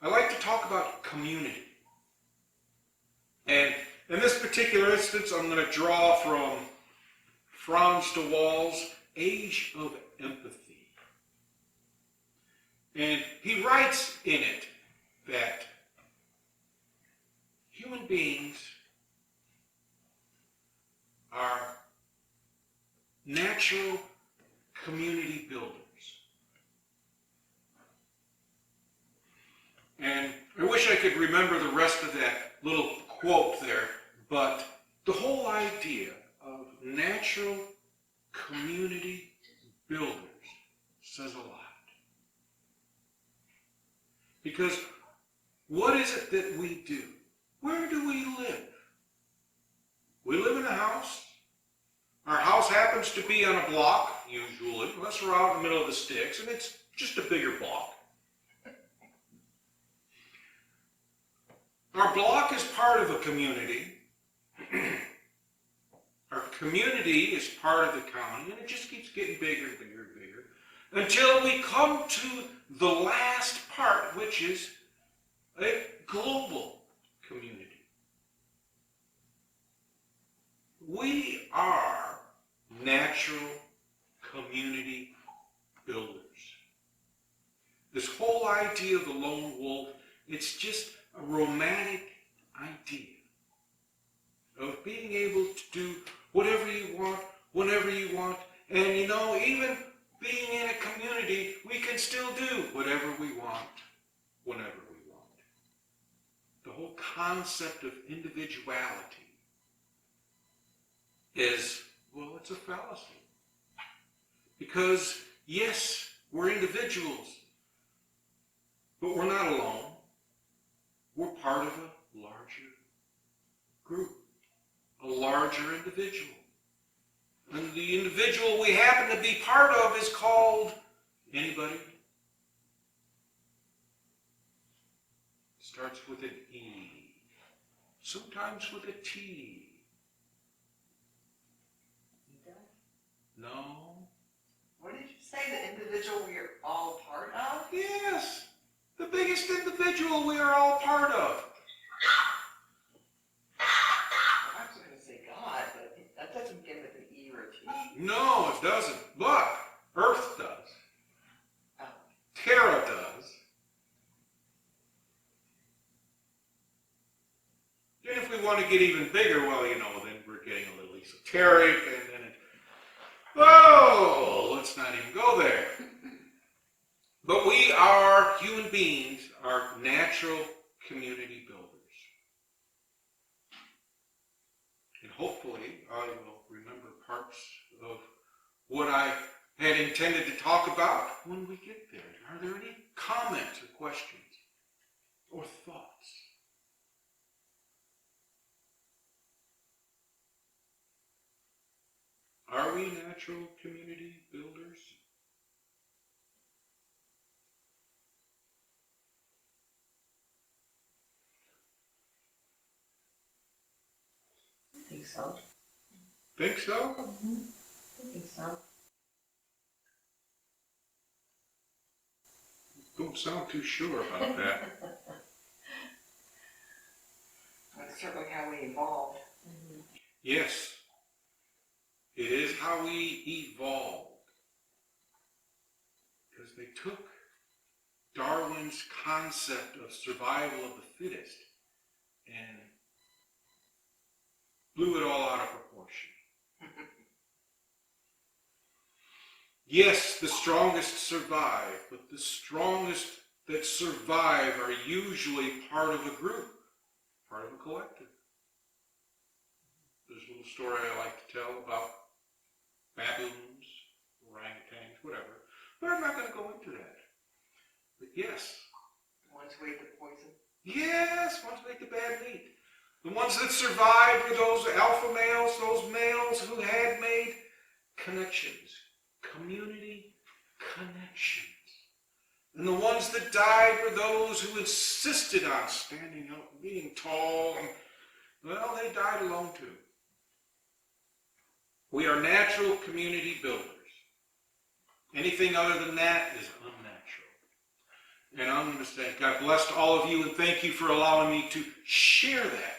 I like to talk about community. And in this particular instance, I'm going to draw from Frans de Waal's Age of Empathy. And he writes in it that human beings are natural community builders. And I wish I could remember the rest of that little quote there, but the whole idea of natural community builders says a lot. Because what is it that we do? Where do we live? We live in a house. Our house happens to be on a block, usually, unless we're out in the middle of the sticks, and it's just a bigger block. Our block is part of a community. Our community is part of the county, and it just keeps getting bigger and bigger and bigger until we come to the last part, which is a global community. We are natural community builders. This whole idea of the lone wolf, it's just a romantic idea of being able to do whatever you want, whenever you want. And you know, even being in a community, we can still do whatever we want, whenever we want. The whole concept of individuality is, well, it's a fallacy. Because, yes, we're individuals, but we're not alone. We're part of a larger group, a larger individual. And the individual we happen to be part of is called anybody? Starts with an E, sometimes with a T. No. What did you say? The individual we are all part of? Yes. The biggest individual we are all part of. I was going to say God, but that doesn't begin with an E or a T. No, it doesn't. But Earth does. Oh. Terra does. And if we want to get even bigger, well, you know, then we're getting a little esoteric, and then whoa, let's not even go there. But we are, human beings, are natural community builders. And hopefully I will remember parts of what I had intended to talk about when we get there. Are there any comments or questions or thoughts? Are we natural community builders? I think so. Think so? Mm-hmm. I think so. Don't sound too sure about that. That's certainly how we evolved. Mm-hmm. Yes. It is how we evolved. Because they took Darwin's concept of survival of the fittest and blew it all out of proportion. Yes, the strongest survive, but the strongest that survive are usually part of a group, part of a collective. There's a little story I like to tell about baboons, orangutans, whatever. But I'm not going to go into that. But yes. The ones who ate the poison? Yes, ones who ate the bad meat. The ones that survived were those alpha males, those males who had made connections, community connections. And the ones that died were those who insisted on standing up, being tall, and, well, they died alone too. We are natural community builders. Anything other than that is unnatural. And I'm going to say, God bless to all of you, and thank you for allowing me to share that